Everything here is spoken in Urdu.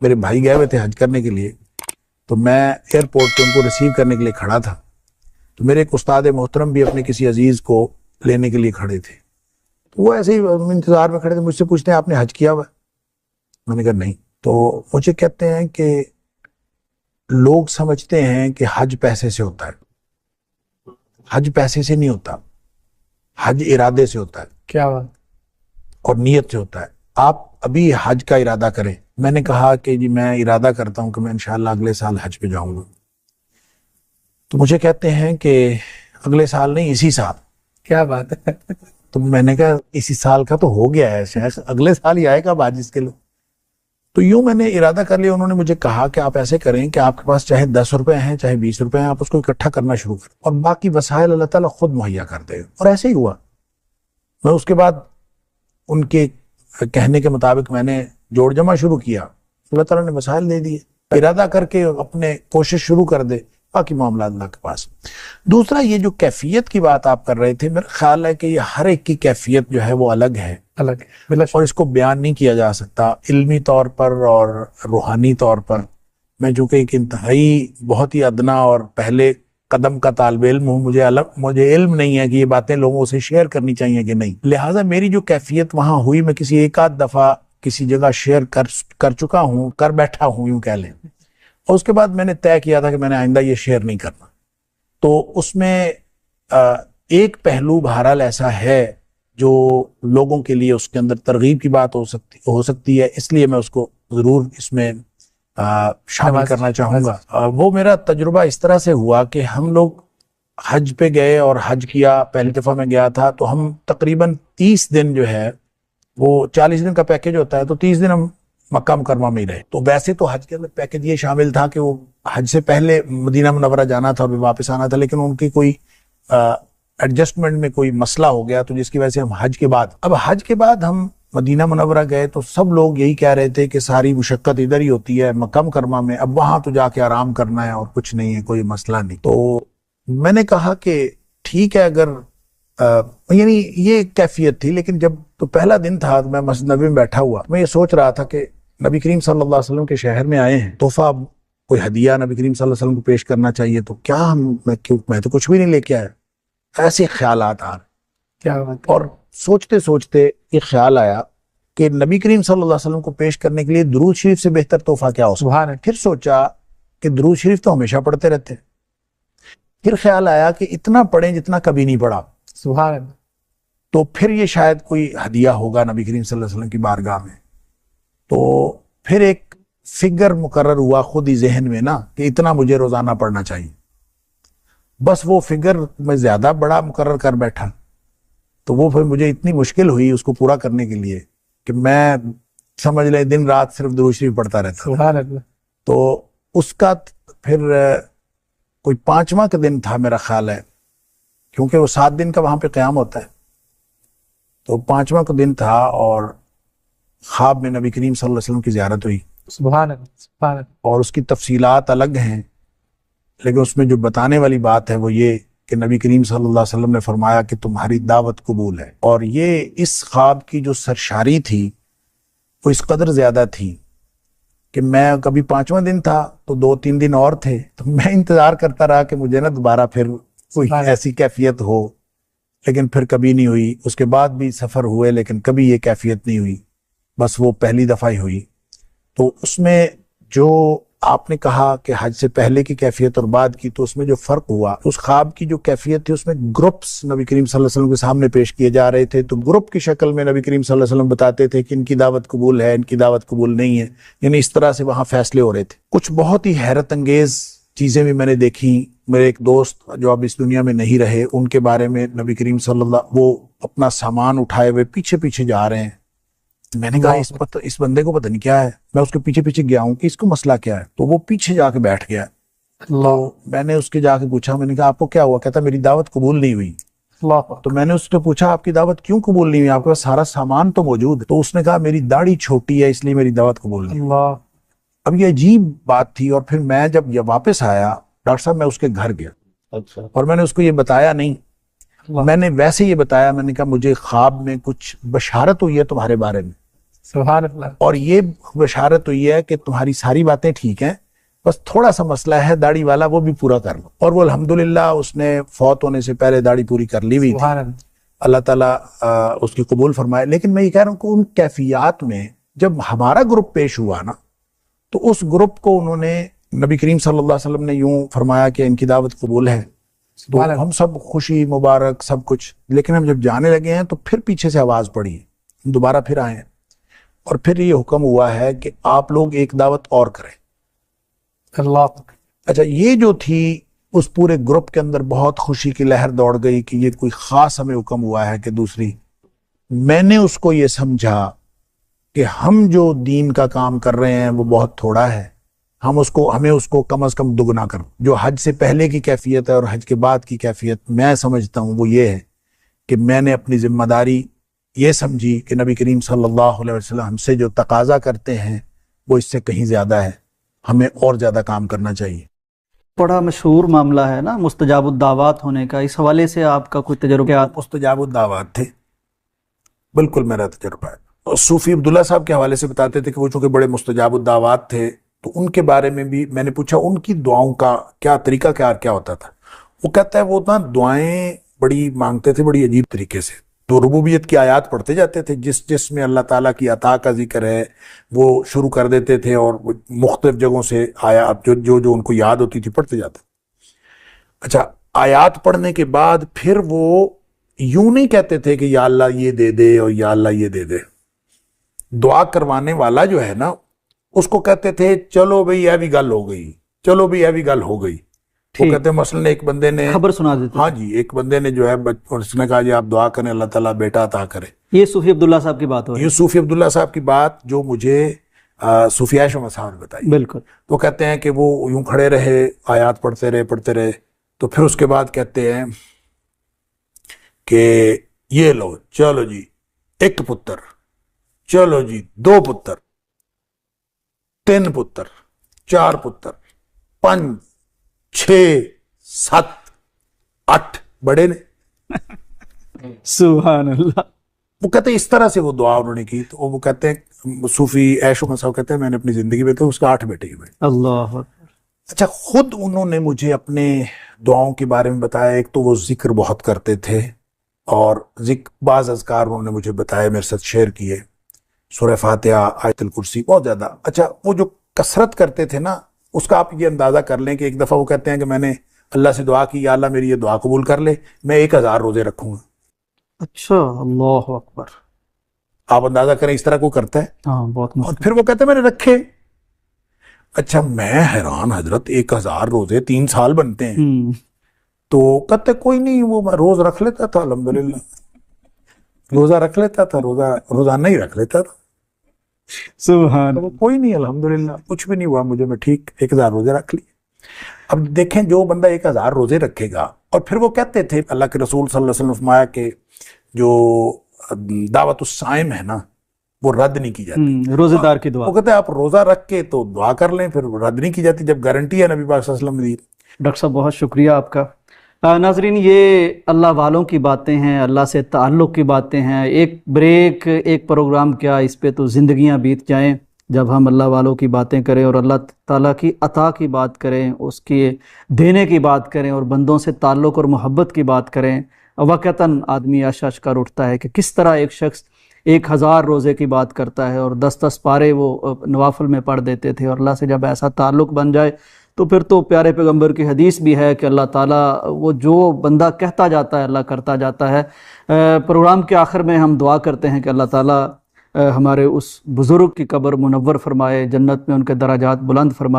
میرے بھائی گئے ہوئے تھے حج کرنے کے لیے، تو میں ایئرپورٹ پہ ان کو ریسیو کرنے کے لیے کھڑا تھا، تو میرے ایک استاد محترم بھی اپنے کسی عزیز کو لینے کے لیے کھڑے تھے، تو وہ ایسے ہی انتظار میں کھڑے تھے، مجھ سے پوچھتے ہیں آپ نے حج کیا ہوا؟ میں نے کہا نہیں۔ تو مجھے کہتے ہیں کہ لوگ سمجھتے ہیں کہ حج پیسے سے ہوتا ہے، حج پیسے سے نہیں ہوتا، حج ارادے سے ہوتا ہے۔ کیا بات؟ اور نیت سے ہوتا ہے۔ آپ ابھی حج کا ارادہ کریں۔ میں نے کہا کہ جی میں ارادہ کرتا ہوں کہ میں انشاءاللہ اگلے سال حج پہ جاؤں گا۔ تو مجھے کہتے ہیں کہ اگلے سال نہیں، اسی سال۔ کیا بات ہے؟ تو میں نے کہا اسی سال کا تو ہو گیا ہے شیخ، اگلے سال ہی آئے گا حج اس کے لیے۔ تو یوں میں نے ارادہ کر لیا۔ انہوں نے مجھے کہا کہ آپ ایسے کریں کہ آپ کے پاس چاہے 10 روپے ہیں چاہے 20 روپے ہیں، آپ اس کو اکٹھا کرنا شروع کریں اور باقی وسائل اللہ تعالیٰ خود مہیا کر دے گا۔ اور ایسے ہی ہوا۔ میں اس کے بعد ان کے کہنے کے مطابق میں نے جوڑ جمع شروع کیا، اللہ تعالیٰ نے وسائل دے دیے۔ ارادہ کر کے اپنے کوشش شروع کر دے، باقی معاملات اللہ کے پاس۔ دوسرا یہ جو کیفیت کی بات آپ کر رہے تھے، میرا خیال ہے کہ یہ ہر ایک کی کیفیت جو ہے وہ الگ ہے، اور اس کو بیان نہیں کیا جا سکتا علمی طور پر اور روحانی طور پر۔ میں چونکہ ایک انتہائی بہت ہی ادنا اور پہلے قدم کا طالب علم ہوں، مجھے علم نہیں ہے کہ یہ باتیں لوگوں سے شیئر کرنی چاہیے کہ نہیں، لہٰذا میری جو کیفیت وہاں ہوئی، میں کسی ایک آدھ دفعہ کسی جگہ شیئر کر چکا ہوں، کر بیٹھا ہوں یوں کہہ لیں، اور اس کے بعد میں نے طے کیا تھا کہ میں نے آئندہ یہ شیئر نہیں کرنا۔ تو اس میں ایک پہلو بہرحال ایسا ہے جو لوگوں کے لیے اس کے اندر ترغیب کی بات ہو سکتی ہے، اس لیے میں اس کو ضرور اس میں شامل کرنا چاہوں گا۔ وہ میرا تجربہ اس طرح سے ہوا کہ ہم لوگ حج پہ گئے اور حج کیا، پہلی دفعہ میں گیا تھا، تو ہم تقریباً 30 دن جو ہے، وہ 40 دن کا پیکیج ہوتا ہے، تو 30 دن ہم مکہ مکرمہ میں ہی رہے۔ تو ویسے تو حج کے اندر پیکیج یہ شامل تھا کہ وہ حج سے پہلے مدینہ منورہ جانا تھا اور واپس آنا تھا، لیکن ان کی کوئی ایڈجسٹمنٹ میں کوئی مسئلہ ہو گیا، تو جس کی وجہ سے ہم حج کے بعد ہم مدینہ منورہ گئے، تو سب لوگ یہی کہہ رہے تھے کہ ساری مشقت ادھر ہی ہوتی ہے مکہ مکرمہ میں، اب وہاں تو جا کے آرام کرنا ہے اور کچھ نہیں ہے، کوئی مسئلہ نہیں۔ تو میں نے کہا کہ ٹھیک ہے، اگر یعنی یہ کیفیت تھی، لیکن جب تو پہلا دن تھا، میں مسجد نبوی میں بیٹھا ہوا، میں یہ سوچ رہا تھا کہ نبی کریم صلی اللہ علیہ وسلم کے شہر میں آئے ہیں، تحفہ کوئی ہدیہ نبی کریم صلی اللہ علیہ وسلم کو پیش کرنا چاہیے، تو کیا میں تو کچھ بھی نہیں لے کے آیا۔ ایسے خیالات آ رہے، کیا بات؟ اور سوچتے سوچتے یہ خیال آیا کہ نبی کریم صلی اللہ علیہ وسلم کو پیش کرنے کے لیے درود شریف سے بہتر تحفہ کیا ہو سکتا ہے۔ پھر سوچا کہ درود شریف تو ہمیشہ پڑھتے رہتے ہیں، پھر خیال آیا کہ اتنا پڑھیں جتنا کبھی نہیں پڑھا، سبحان اللہ، تو پھر یہ شاید کوئی ہدیہ ہوگا نبی کریم صلی اللہ علیہ وسلم کی بارگاہ میں۔ تو پھر ایک فگر مقرر ہوا خود ہی ذہن میں نا کہ اتنا مجھے روزانہ پڑھنا چاہیے، بس وہ فگر میں زیادہ بڑا مقرر کر بیٹھا، تو وہ پھر مجھے اتنی مشکل ہوئی اس کو پورا کرنے کے لیے کہ میں سمجھ لیں دن رات صرف درود شریف پڑھتا رہتا۔ سبحان اللہ۔ تو اس کا پھر کوئی 5واں کا دن تھا میرا خیال ہے، کیونکہ وہ 7 دن کا وہاں پہ قیام ہوتا ہے، تو 5واں کا دن تھا اور خواب میں نبی کریم صلی اللہ علیہ وسلم کی زیارت ہوئی۔ سبحان اللہ، سبحان اللہ۔ اور اس کی تفصیلات الگ ہیں، لیکن اس میں جو بتانے والی بات ہے وہ یہ کہ نبی کریم صلی اللہ علیہ وسلم نے فرمایا کہ تمہاری دعوت قبول ہے۔ اور یہ اس خواب کی جو سرشاری تھی وہ اس قدر زیادہ تھی کہ میں کبھی 5واں دن تھا تو 2-3 دن اور تھے، تو میں انتظار کرتا رہا کہ مجھے نا دوبارہ پھر کوئی ایسی کیفیت ہو، لیکن پھر کبھی نہیں ہوئی۔ اس کے بعد بھی سفر ہوئے لیکن کبھی یہ کیفیت نہیں ہوئی، بس وہ پہلی دفعہ ہی ہوئی۔ تو اس میں جو آپ نے کہا کہ حج سے پہلے کی کیفیت اور بعد کی، تو اس میں جو فرق ہوا، اس خواب کی جو کیفیت تھی اس میں گروپس نبی کریم صلی اللہ علیہ وسلم کے سامنے پیش کیے جا رہے تھے، تو گروپ کی شکل میں نبی کریم صلی اللہ علیہ وسلم بتاتے تھے کہ ان کی دعوت قبول ہے، ان کی دعوت قبول نہیں ہے، یعنی اس طرح سے وہاں فیصلے ہو رہے تھے۔ کچھ بہت ہی حیرت انگیز چیزیں بھی میں نے دیکھی۔ میرے ایک دوست جو اب اس دنیا میں نہیں رہے، ان کے بارے میں نبی کریم صلی اللہ، وہ اپنا سامان اٹھائے ہوئے پیچھے پیچھے جا رہے ہیں۔ میں نے کہا اس بندے کو پتہ نہیں کیا ہے، میں اس کے پیچھے پیچھے گیا ہوں کہ اس کو مسئلہ کیا ہے، تو وہ پیچھے جا کے بیٹھ گیا۔ میں نے اس کے جا کے پوچھا، میں نے کہا آپ کو کیا ہوا؟ کہتا میری دعوت قبول نہیں ہوئی۔ تو میں نے اس سے پوچھا آپ کی دعوت کیوں قبول نہیں ہوئی، آپ کے پاس سارا سامان تو موجود ہے؟ تو اس نے کہا میری داڑھی چھوٹی ہے اس لیے میری دعوت قبول نہیں ہوئی۔ اب یہ عجیب بات تھی، اور پھر میں جب یہ واپس آیا ڈاکٹر صاحب، میں اس کے گھر گیا اور میں نے اس کو یہ بتایا نہیں، میں نے ویسے یہ بتایا، میں نے کہا مجھے خواب میں کچھ بشارت ہوئی ہے تمہارے بارے میں۔ سبحان اللہ. اور یہ بشارت ہوئی ہے کہ تمہاری ساری باتیں ٹھیک ہیں، بس تھوڑا سا مسئلہ ہے داڑھی والا، وہ بھی پورا کر لو. اور وہ الحمدللہ اس نے فوت ہونے سے پہلے داڑھی پوری کر لی ہوئی تھی. سبحان اللہ. اللہ تعالیٰ اس کی قبول فرمائے. لیکن میں یہ کہہ رہا ہوں کہ ان کیفیات میں جب ہمارا گروپ پیش ہوا نا، تو اس گروپ کو انہوں نے، نبی کریم صلی اللہ علیہ وسلم نے یوں فرمایا کہ ان کی دعوت قبول ہے. تو سبحان اللہ. ہم سب خوشی مبارک سب کچھ. لیکن ہم جب جانے لگے ہیں تو پھر پیچھے سے آواز پڑی، ہم دوبارہ پھر آئے ہیں، اور پھر یہ حکم ہوا ہے کہ آپ لوگ ایک دعوت اور کریں. اللہ. اچھا، یہ جو تھی اس پورے گروپ کے اندر بہت خوشی کی لہر دوڑ گئی کہ یہ کوئی خاص ہمیں حکم ہوا ہے. کہ دوسری، میں نے اس کو یہ سمجھا کہ ہم جو دین کا کام کر رہے ہیں وہ بہت تھوڑا ہے، ہمیں اس کو کم از کم دگنا کرو. جو حج سے پہلے کی کیفیت ہے اور حج کے بعد کی کیفیت میں سمجھتا ہوں وہ یہ ہے کہ میں نے اپنی ذمہ داری یہ سمجھی کہ نبی کریم صلی اللہ علیہ وسلم ہم سے جو تقاضا کرتے ہیں وہ اس سے کہیں زیادہ ہے، ہمیں اور زیادہ کام کرنا چاہیے. بڑا مشہور معاملہ ہے نا مستجاب الدعوات ہونے کا، اس حوالے سے آپ کا کوئی تجربہ؟ مستجاب الدعوات تھے، بالکل میرا تجربہ ہے. اور صوفی عبداللہ صاحب کے حوالے سے بتاتے تھے کہ وہ چونکہ بڑے مستجاب الدعوات تھے، تو ان کے بارے میں بھی میں نے پوچھا ان کی دعاؤں کا کیا طریقہ کیا ہوتا تھا. وہ کہتا ہے وہ نا دعائیں بڑی مانگتے تھے بڑی عجیب طریقے سے. تو ربوبیت کی آیات پڑھتے جاتے تھے، جس میں اللہ تعالیٰ کی عطا کا ذکر ہے وہ شروع کر دیتے تھے، اور مختلف جگہوں سے آیات جو ان کو یاد ہوتی تھی پڑھتے جاتے. اچھا، آیات پڑھنے کے بعد پھر وہ یوں نہیں کہتے تھے کہ یا اللہ یہ دے دے اور یا اللہ یہ دے دے. دعا کروانے والا جو ہے نا اس کو کہتے تھے چلو بھئی یہ بھی گل ہو گئی، چلو بھئی یہ بھی گل ہو گئی. وہ کہتے ہیں مثلا ایک بندے نے خبر سنا دیتے. ہاں جی، ایک بندے نے جو ہے اس نے کہا جی آپ دعا کریں اللہ تعالیٰ بیٹا عطا کرے. یہ صوفی عبداللہ صاحب کی بات ہو رہی یہ صوفی عبداللہ صاحب کی بات جو مجھے صوفی عائشہ صاحب نے بتائی. بالکل. تو کہتے ہیں کہ وہ یوں کھڑے رہے، آیات پڑھتے رہے، تو پھر اس کے بعد کہتے ہیں کہ یہ لو چلو جی ایک پتر، چلو جی 2 پتر، 3 پتر، 4 پتر، 5، 6، 7، 8 بڑے نے. سبحان اللہ. وہ کہتے ہیں اس طرح سے وہ دعا انہوں نے کی. تو وہ کہتے ہیں صوفی عائشہ صاحب کہتے ہیں میں نے اپنی زندگی میں تو اس کا 8 بیٹے ہوئے. اللہ. اچھا، خود انہوں نے مجھے اپنے دعاؤں کے بارے میں بتایا. ایک تو وہ ذکر بہت کرتے تھے، اور بعض اذکار انہوں نے مجھے بتایا، میرے ساتھ شیئر کیے، سورہ فاتحہ، آیت الکرسی، بہت زیادہ. اچھا، وہ جو کثرت کرتے تھے نا اس کا آپ یہ اندازہ کر لیں کہ ایک دفعہ وہ کہتے ہیں کہ میں نے اللہ سے دعا کی یا اللہ میری یہ دعا قبول کر لے، میں 1000 روزے رکھوں گا. اچھا، اللہ اکبر. آپ اندازہ کریں اس طرح کو کرتا ہے. ہاں بہت اور مشکل. پھر وہ کہتے ہیں میں نے رکھے. اچھا، میں حیران حضرت 1000 روزے 3 سال بنتے ہیں. تو کہتے کوئی نہیں، وہ میں روز رکھ لیتا تھا، الحمدللہ روزہ رکھ لیتا تھا، روزانہ ہی رکھ لیتا تھا. سبحان. وہ کوئی نہیں، الحمدللہ کچھ بھی نہیں ہوا مجھے، میں ٹھیک 1000 روزے رکھ لیے. اب دیکھیں جو بندہ 1000 روزے رکھے گا، اور پھر وہ کہتے تھے اللہ کے رسول صلی اللہ علیہ وسلم نے فرمایا کہ جو دعوت الصائم ہے نا وہ رد نہیں کی جاتی. روزے دار کی دعا. وہ کہتے ہیں آپ روزہ رکھ کے تو دعا کر لیں، پھر رد نہیں کی جاتی جب گارنٹی ہے نبی پاک صلی اللہ علیہ وسلم نے دی. ڈاکٹر صاحب بہت شکریہ آپ کا. ناظرین، یہ اللہ والوں کی باتیں ہیں، اللہ سے تعلق کی باتیں ہیں. ایک بریک، ایک پروگرام کیا، اس پہ تو زندگیاں بیت جائیں جب ہم اللہ والوں کی باتیں کریں اور اللہ تعالیٰ کی عطا کی بات کریں، اس کی دینے کی بات کریں، اور بندوں سے تعلق اور محبت کی بات کریں. واقعتاً آدمی اشاش کر اٹھتا ہے کہ کس طرح ایک شخص 1000 روزے کی بات کرتا ہے، اور 10 پارے وہ نوافل میں پڑھ دیتے تھے. اور اللہ سے جب ایسا تعلق بن جائے تو پھر تو پیارے پیغمبر کی حدیث بھی ہے کہ اللہ تعالیٰ وہ جو بندہ کہتا جاتا ہے اللہ کرتا جاتا ہے. پروگرام کے آخر میں ہم دعا کرتے ہیں کہ اللہ تعالیٰ ہمارے اس بزرگ کی قبر منور فرمائے، جنت میں ان کے درجات بلند فرمائے.